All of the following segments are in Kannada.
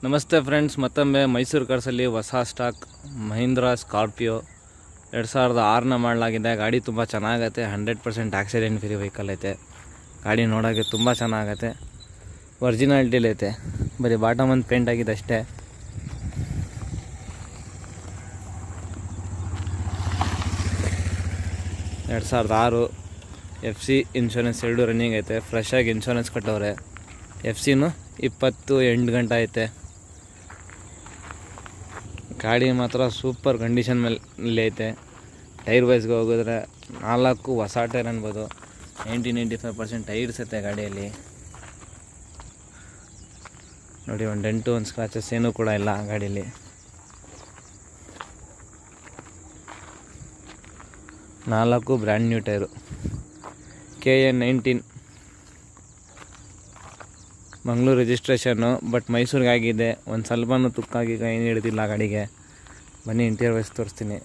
ನಮಸ್ತೆ ಫ್ರೆಂಡ್ಸ್, ಮತ್ತೊಮ್ಮೆ ಮೈಸೂರು ಕಾರ್ಸಲ್ಲಿ ಹೊಸ ಸ್ಟಾಕ್ ಮಹೀಂದ್ರಾ ಸ್ಕಾರ್ಪಿಯೋ 2006ನ ಮಾಡಲಾಗಿದೆ. ಗಾಡಿ ತುಂಬ ಚೆನ್ನಾಗೈತೆ. 100% ಆಕ್ಸಿಡೆಂಟ್ ಫ್ರೀ ವೆಹಿಕಲ್ ಐತೆ. ಗಾಡಿ ನೋಡೋಕ್ಕೆ ತುಂಬ ಚೆನ್ನಾಗೈತೆ. ಒರಿಜಿನಾಲಿಟಿಲಿ ಐತೆ. ಬರೀ ಬಾಟಮ್ ಒಂದು ಪೇಂಟ್ ಆಗಿದೆ ಅಷ್ಟೇ. (2006) FC ಇನ್ಶೂರೆನ್ಸ್ 2 ರನ್ನಿಂಗ್ ಐತೆ. ಫ್ರೆಶ್ ಆಗಿ ಇನ್ಶೂರೆನ್ಸ್ ಕಟ್ಟವ್ರೆ. FCನೂ 28 ಗಂಟೆ ಐತೆ. ಗಾಡಿ ಮಾತ್ರ ಸೂಪರ್ ಕಂಡೀಷನ್ ಮೇಲೆ ಐತೆ. ಟೈರ್ ವೈಸ್ಗೆ ಹೋಗಿದ್ರೆ 4 ಹೊಸ ಟೈರ್ ಅನ್ಬೋದು. 90-95% ಟೈರ್ಸ್ ಐತೆ ಗಾಡಿಯಲ್ಲಿ. ನೋಡಿ, ಒಂದು ಡೆಂಟು ಒಂದು ಸ್ಕ್ರಾಚಸ್ ಏನೂ ಕೂಡ ಇಲ್ಲ ಗಾಡೀಲಿ. ನಾಲ್ಕು brand new tyre. KA19 Mangaluru registration, but ಮೈಸೂರಿಗೆ ಆಗಿದೆ. ಒಂದು ಸ್ವಲ್ಪನೂ ತುಕ್ಕಾಗಿ ಏನು ಹಿಡಿದಿಲ್ಲ ಗಾಡಿಗೆ. ಬನ್ನಿ ಇಂಟೀರಿಯರ್ ವೈಸ್ ತೋರಿಸ್ತೀನಿ.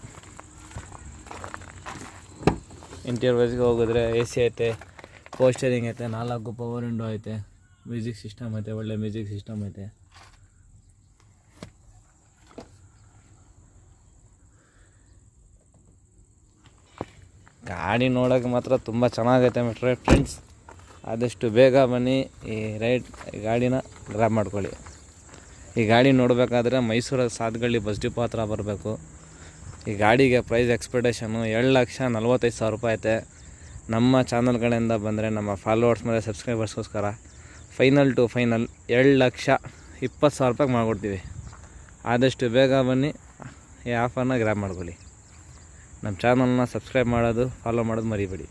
ಇಂಟೀರಿಯರ್ ವೈಸ್ಗೆ ಹೋಗಿದ್ರೆ AC ಐತೆ, ಪೋಸ್ಟರಿಂಗ್ ಐತೆ, 4 ಪವರ್ ವಿಂಡೋ ಐತೆ, ಮ್ಯೂಸಿಕ್ ಸಿಸ್ಟಮ್ ಐತೆ, ಒಳ್ಳೆ ಮ್ಯೂಸಿಕ್ ಸಿಸ್ಟಮ್ ಐತೆ. ಗಾಡಿ ನೋಡೋಕೆ ಮಾತ್ರ ತುಂಬ ಚೆನ್ನಾಗೈತೆ ಫ್ರೆಂಡ್ಸ್. ಆದಷ್ಟು ಬೇಗ ಬನ್ನಿ, ಈ ಗಾಡಿನ ಗ್ರಾಬ್ ಮಾಡ್ಕೊಳ್ಳಿ. ಈ ಗಾಡಿ ನೋಡಬೇಕಾದ್ರೆ ಮೈಸೂರ ಸಾತ್ಗಳ್ಳಿ ಬಸ್ ಡಿಪೋ ಹತ್ರ ಬರಬೇಕು. ಈ ಗಾಡಿಗೆ ಪ್ರೈಸ್ ಎಕ್ಸ್ಪೆಕ್ಟೇಷನು 7,45,000 ರೂಪಾಯಿ ಐತೆ. ನಮ್ಮ ಚಾನಲ್ಗಳಿಂದ ಬಂದರೆ ನಮ್ಮ ಫಾಲೋವರ್ಸ್ ಮೇಲೆ ಸಬ್ಸ್ಕ್ರೈಬರ್ಸ್ಗೋಸ್ಕರ ಫೈನಲ್ 7,20,000 ರೂಪಾಯಿಗೆ ಮಾಡಿಕೊಡ್ತೀವಿ. ಆದಷ್ಟು ಬೇಗ ಬನ್ನಿ, ಈ ಆಫರ್ನ ಗ್ರಾಬ್ ಮಾಡ್ಕೊಳ್ಳಿ. ನಮ್ಮ ಚಾನಲ್ನ ಸಬ್ಸ್ಕ್ರೈಬ್ ಮಾಡೋದು, ಫಾಲೋ ಮಾಡೋದು ಮರಿಬೇಡಿ.